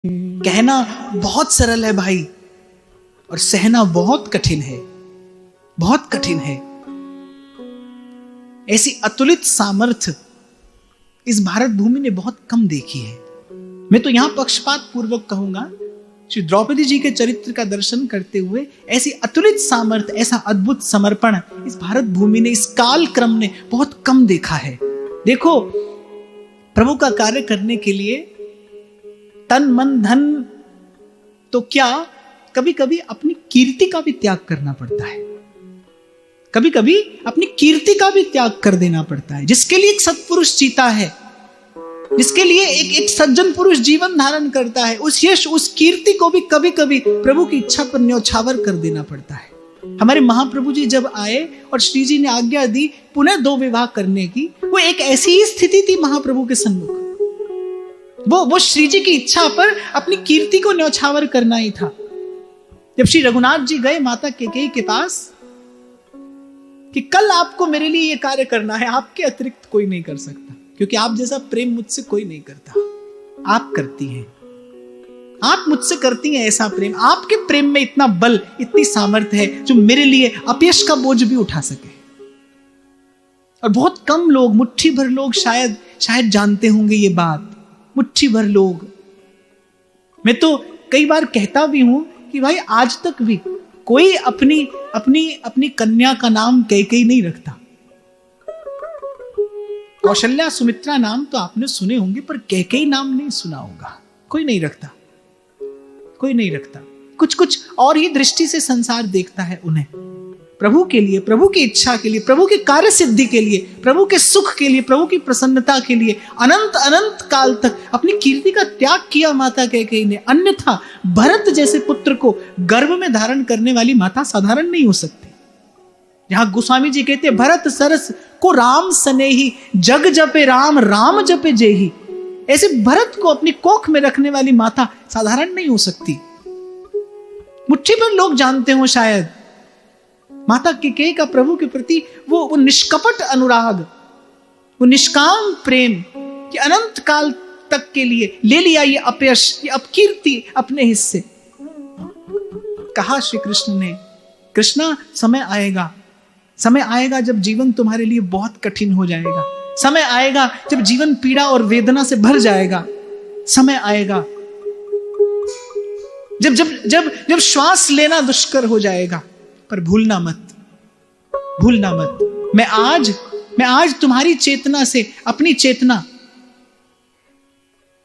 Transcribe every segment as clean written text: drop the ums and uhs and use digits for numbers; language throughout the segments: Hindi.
कहना बहुत सरल है भाई, और सहना बहुत कठिन है, बहुत कठिन है। ऐसी अतुलित सामर्थ्य इस भारत भूमि ने बहुत कम देखी है। मैं तो यहां पक्षपात पूर्वक कहूंगा, श्री द्रौपदी जी के चरित्र का दर्शन करते हुए ऐसी अतुलित सामर्थ्य, ऐसा अद्भुत समर्पण इस भारत भूमि ने, इस काल क्रम ने बहुत कम देखा है। देखो, प्रभु का कार्य करने के लिए तन मन धन तो क्या, कभी कभी अपनी कीर्ति का भी त्याग करना पड़ता है। कभी कभी अपनी कीर्ति का भी त्याग कर देना पड़ता है। जिसके लिए एक सत्पुरुष जीता है, जिसके लिए एक सज्जन पुरुष जीवन धारण करता है, उस यश उस कीर्ति को भी कभी कभी प्रभु की इच्छा पर न्यौछावर कर देना पड़ता है। हमारे महाप्रभु जी जब आए और श्री जी ने आज्ञा दी पुनः 2 विवाह करने की, वो एक ऐसी ही स्थिति थी महाप्रभु के सन्मुख। वो श्री जी की इच्छा पर अपनी कीर्ति को न्यौछावर करना ही था। जब श्री रघुनाथ जी गए माता कैकेयी के पास कि कल आपको मेरे लिए ये कार्य करना है, आपके अतिरिक्त कोई नहीं कर सकता, क्योंकि आप जैसा प्रेम मुझसे कोई नहीं करता, आप करती हैं, आप मुझसे करती हैं ऐसा प्रेम। आपके प्रेम में इतना बल, इतनी सामर्थ्य है जो मेरे लिए अपयश का बोझ भी उठा सके। और बहुत कम लोग, मुट्ठी भर लोग शायद जानते होंगे ये बात, मुट्ठी भर लोग। मैं तो कई बार कहता भी हूं कि भाई आज तक भी कोई अपनी कन्या का नाम कैकेयी नहीं रखता। कौशल्या सुमित्रा नाम तो आपने सुने होंगे, पर कैकेयी नाम नहीं सुना होगा। कोई नहीं रखता, कोई नहीं रखता। कुछ और ही दृष्टि से संसार देखता है उन्हें। प्रभु के लिए, प्रभु की इच्छा के लिए, प्रभु की कार्य सिद्धि के लिए, प्रभु के सुख के लिए, प्रभु की प्रसन्नता के लिए अनंत अनंत काल तक अपनी कीर्ति का त्याग किया माता कैकेयी ने। अन्यथा भरत जैसे पुत्र को गर्भ में धारण करने वाली माता साधारण नहीं हो सकती। जहां गोस्वामी जी कहते भरत सरस को राम सनेही, जग जपे राम राम जपे जेही। ऐसे भरत को अपनी कोख में रखने वाली माता साधारण नहीं हो सकती। मुट्ठी भर लोग जानते हो शायद माता कैकेयी का प्रभु के प्रति वो निष्कपट अनुराग, वो निष्काम प्रेम कि अनंत काल तक के लिए ले लिया ये अपयश, ये अपकीर्ति अपने हिस्से। कहा श्री कृष्ण ने, कृष्णा समय आएगा जब जीवन तुम्हारे लिए बहुत कठिन हो जाएगा। समय आएगा जब जीवन पीड़ा और वेदना से भर जाएगा। समय आएगा जब श्वास लेना दुष्कर हो जाएगा। पर भूलना मत, मैं आज तुम्हारी चेतना से अपनी चेतना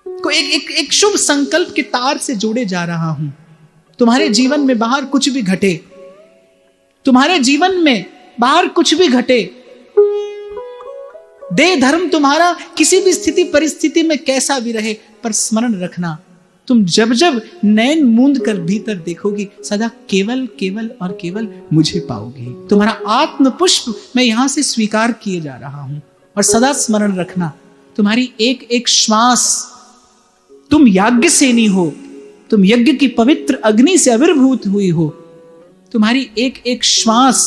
को एक शुभ संकल्प के तार से जोड़े जा रहा हूं। तुम्हारे जीवन में बाहर कुछ भी घटे, तुम्हारे जीवन में बाहर कुछ भी घटे, देह धर्म तुम्हारा किसी भी स्थिति परिस्थिति में कैसा भी रहे, पर स्मरण रखना, तुम जब नैन मूंद कर भीतर देखोगी, सदा केवल केवल और केवल मुझे पाओगी। तुम्हारा आत्म पुष्प मैं यहां से स्वीकार किए जा रहा हूं। और सदा स्मरण रखना, तुम्हारी एक एक श्वास, तुम याज्ञ सेनी हो, तुम यज्ञ की पवित्र अग्नि से आविर्भूत हुई हो। तुम्हारी एक एक श्वास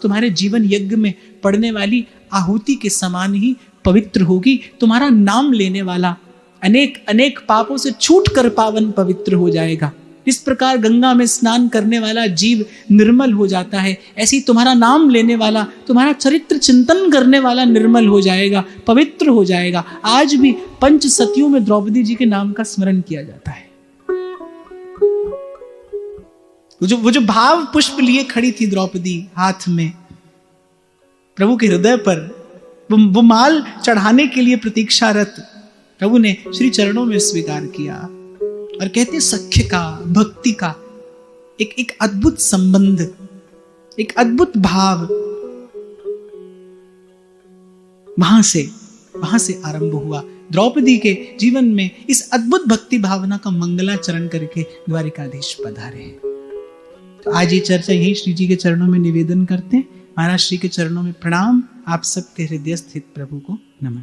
तुम्हारे जीवन यज्ञ में पड़ने वाली आहुति के समान ही पवित्र होगी। तुम्हारा नाम लेने वाला अनेक अनेक पापों से छूट कर पावन पवित्र हो जाएगा। इस प्रकार गंगा में स्नान करने वाला जीव निर्मल हो जाता है, ऐसी तुम्हारा नाम लेने वाला, तुम्हारा चरित्र चिंतन करने वाला निर्मल हो जाएगा, पवित्र हो जाएगा। आज भी पंच सतियों में द्रौपदी जी के नाम का स्मरण किया जाता है। वो जो भाव पुष्प लिए खड़ी थी द्रौपदी हाथ में, प्रभु के हृदय पर वो माल चढ़ाने के लिए प्रतीक्षारत, प्रभु ने श्री चरणों में स्वीकार किया। और कहते सख्य का, भक्ति का एक अद्भुत संबंध, एक अद्भुत भाव वहां से आरंभ हुआ। द्रौपदी के जीवन में इस अद्भुत भक्ति भावना का मंगलाचरण करके द्वारिकाधीश पधारे। तो आज ये चर्चा यही श्री जी के चरणों में निवेदन करते हैं। महाराज श्री के चरणों में प्रणाम। आप सबके हृदय स्थित प्रभु को नमन।